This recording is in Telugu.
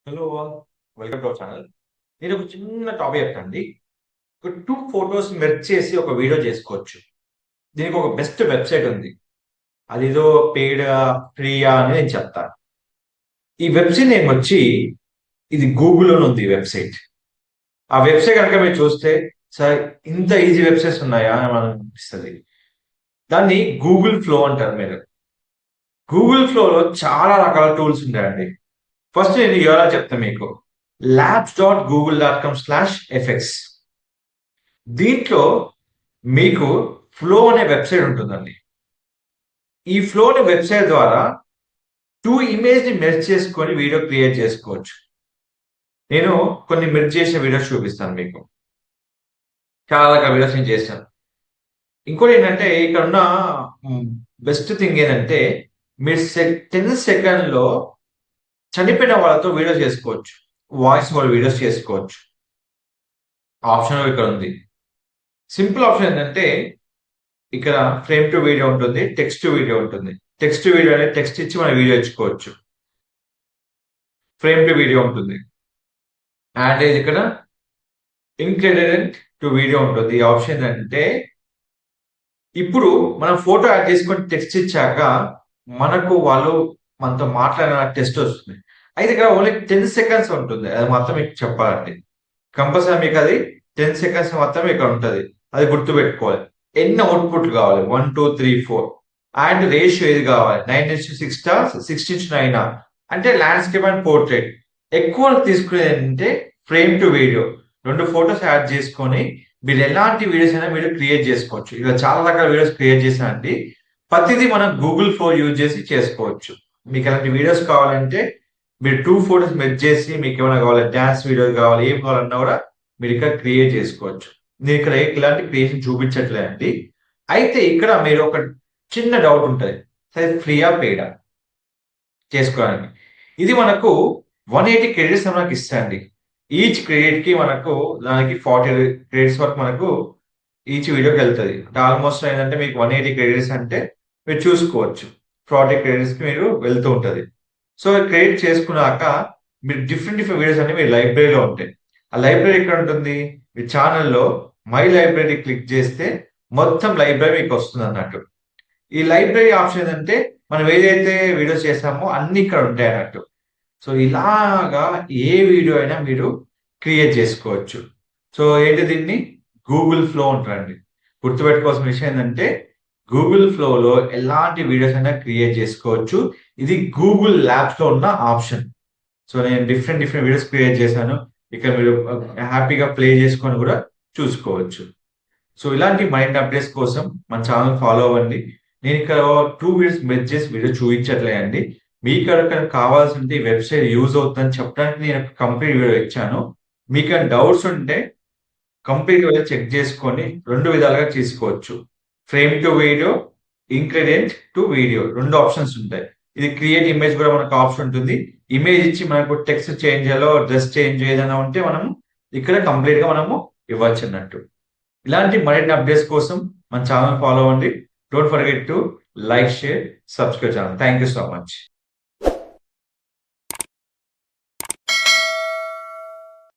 Hello all, welcome to our channel. నేను ఒక చిన్న టాపిక్ చెప్తానండి. ఒక టూ ఫొటోస్ మెర్జ్ చేసి ఒక వీడియో చేసుకోవచ్చు. దీనికి ఒక బెస్ట్ వెబ్సైట్ ఉంది. అదేదో పెయిడ్ ఫ్రీయా అని నేను చెప్తాను. ఈ వెబ్సైట్ నేమ్ వచ్చి ఇది గూగుల్లోనే ఉంది ఈ వెబ్సైట్. ఆ వెబ్సైట్ కనుక మీరు చూస్తే సార్ ఇంత ఈజీ వెబ్సైట్స్ ఉన్నాయా అని మనం అనిపిస్తుంది. దాన్ని గూగుల్ ఫ్లో అంటారు మీరు. గూగుల్ ఫ్లోలో చాలా రకాల టూల్స్ ఉంటాయండి. ఫస్ట్ నేను యూఆర్ఎల్ చెప్తాను మీకు. labs.google.com/fx. దీంట్లో మీకు ఫ్లో అనే వెబ్సైట్ ఉంటుందండి. ఈ ఫ్లో అనే వెబ్సైట్ ద్వారా టూ ఇమేజ్ ని మెర్జ్ చేసుకొని వీడియో క్రియేట్ చేసుకోవచ్చు. నేను కొన్ని మెర్జ్ చేసిన వీడియోస్ చూపిస్తాను మీకు. చాలా రకాల వీడియోస్ నేను చేశాను. ఇంకోటి ఏంటంటే ఇక్కడ ఉన్న బెస్ట్ థింగ్ ఏంటంటే మీరు 10 సెకండ్ లో చనిపోయిన వాళ్ళతో వీడియో చేసుకోవచ్చు. వాయిస్ ఓవర్ వీడియోస్ చేసుకోవచ్చు. ఆప్షన్ ఇక్కడ ఉంది. సింపుల్ ఆప్షన్ ఏంటంటే ఇక్కడ ఫ్రేమ్ టు వీడియో ఉంటుంది, టెక్స్ట్ టు వీడియో ఉంటుంది. టెక్స్ట్ టు వీడియో అనేది టెక్స్ట్ ఇచ్చి మనం వీడియో ఇచ్చుకోవచ్చు. ఫ్రేమ్ టు వీడియో ఉంటుంది. అండ్ ఇక్కడ ఇన్క్రెడిట్ టు వీడియో ఉంటుంది. ఈ ఆప్షన్ ఏంటంటే ఇప్పుడు మనం ఫోటో యాడ్ చేసుకొని టెక్స్ట్ ఇచ్చాక మనకు వాళ్ళు మనతో మాట్లాడిన టెస్ట్ వస్తుంది. అయితే ఇక్కడ ఓన్లీ 10 సెకండ్స్ ఉంటుంది. అది మాత్రం మీకు చెప్పాలండి. కంపల్సరీ మీకు అది 10 సెకండ్స్ మాత్రమే ఇక్కడ ఉంటుంది. అది గుర్తుపెట్టుకోవాలి. ఎన్ని అవుట్పుట్లు కావాలి? 1 2 3 4. అండ్ రేషియో ఏది కావాలి? 9:6 16:9 అంటే ల్యాండ్స్కేప్ అండ్ పోర్ట్రేట్. ఎక్కువ తీసుకునేది ఏంటంటే frame to video. 2 photos add చేసుకొని మీరు ఎలాంటి వీడియోస్ అయినా మీరు క్రియేట్ చేసుకోవచ్చు. ఇలా చాలా రకాల వీడియోస్ క్రియేట్ చేశానండి. ప్రతిదీ మనం గూగుల్ ఫ్లో యూజ్ చేసి చేసుకోవచ్చు. మీకు ఎలాంటి వీడియోస్ కావాలంటే మీరు 2 ఫొటోస్ మెర్జ్ చేసి మీకు ఏమైనా కావాలి, డాన్స్ వీడియోస్ కావాలి, ఏం కావాలన్నా కూడా మీరు ఇక్కడ క్రియేట్ చేసుకోవచ్చు. నేను ఇక్కడ ఇలాంటి క్రియేషన్ చూపించట్లేదండి. అయితే ఇక్కడ మీరు ఒక చిన్న డౌట్ ఉంటుంది, సరే ఫ్రీయా పెయిడా చేసుకోవడానికి. ఇది మనకు 180 క్రెడిట్స్ మనకి ఇస్తాయండి. ఈచ్ క్రెడిట్ కి మనకు దానికి 40 క్రెడిట్స్ వరకు మనకు ఈచ్ వీడియోకి వెళ్తుంది. అంటే ఆల్మోస్ట్ ఏంటంటే మీకు 180 క్రెడిట్స్ అంటే మీరు చూసుకోవచ్చు. 40 క్రెడిట్స్ కి మీరు వెళ్తూ ఉంటుంది. సో క్రియేట్ చేసుకున్నాక మీరు డిఫరెంట్ వీడియోస్ అన్ని మీ లైబ్రరీలో ఉంటాయి. ఆ లైబ్రరీ ఎక్కడ ఉంటుంది? మీ ఛానల్లో మై లైబ్రరీ క్లిక్ చేస్తే మొత్తం లైబ్రరీ మీకు వస్తుంది అన్నట్టు. ఈ లైబ్రరీ ఆప్షన్ ఏంటంటే మనం ఏదైతే వీడియోస్ చేస్తామో అన్ని ఇక్కడ ఉంటాయి అన్నట్టు. సో ఇలాగా ఏ వీడియో అయినా మీరు క్రియేట్ చేసుకోవచ్చు. సో ఏంటి దీన్ని గూగుల్ ఫ్లో అంటారండి. గుర్తుపెట్టుకోవాల్సిన విషయం ఏంటంటే గూగుల్ ఫ్లోలో ఎలాంటి వీడియోస్ అయినా క్రియేట్ చేసుకోవచ్చు. ఇది గూగుల్ ల్యాబ్స్ లో ఉన్న ఆప్షన్. సో నేను డిఫరెంట్ వీడియోస్ క్రియేట్ చేశాను. ఇక్కడ మీరు హ్యాపీగా ప్లే చేసుకొని కూడా చూసుకోవచ్చు. సో ఇలాంటి మైండ్ అప్డేట్స్ కోసం మన ఛానల్ ఫాలో అవ్వండి. నేను ఇక్కడ 2 వీడియోస్ మెర్జ్ చేసి వీడియో చూపించట్లేదండి. మీకు కనుక కావాల్సింటే ఈ వెబ్సైట్ యూజ్ అవుతుందని చెప్పడానికి నేను కంప్లీట్ వీడియో ఇచ్చాను. మీకు డౌట్స్ ఉంటే కంప్లీట్ గా చెక్ చేసుకొని 2 విధాలుగా తీసుకోవచ్చు. ఫ్రేమ్ టు వీడియో, ఇంక్రెడిట్ టు వీడియో 2 ఆప్షన్స్ ఉంటాయి. ఇది క్రియేట్ ఇమేజ్ కూడా మనకు ఆప్షన్ ఉంటుంది. ఇమేజ్ ఇచ్చి మనకు టెక్స్ట్ చేంజ్ చేయాలో డ్రెస్ చేంజ్ ఏదైనా ఉంటే మనము ఇక్కడ కంప్లీట్ గా మనము ఇవ్వచ్చు అన్నట్టు. ఇలాంటి మరిన్ని అప్డేట్స్ కోసం మన ఛానల్ ఫాలో అవ్వండి. Don't forget to like, share, subscribe channel. Thank you so much.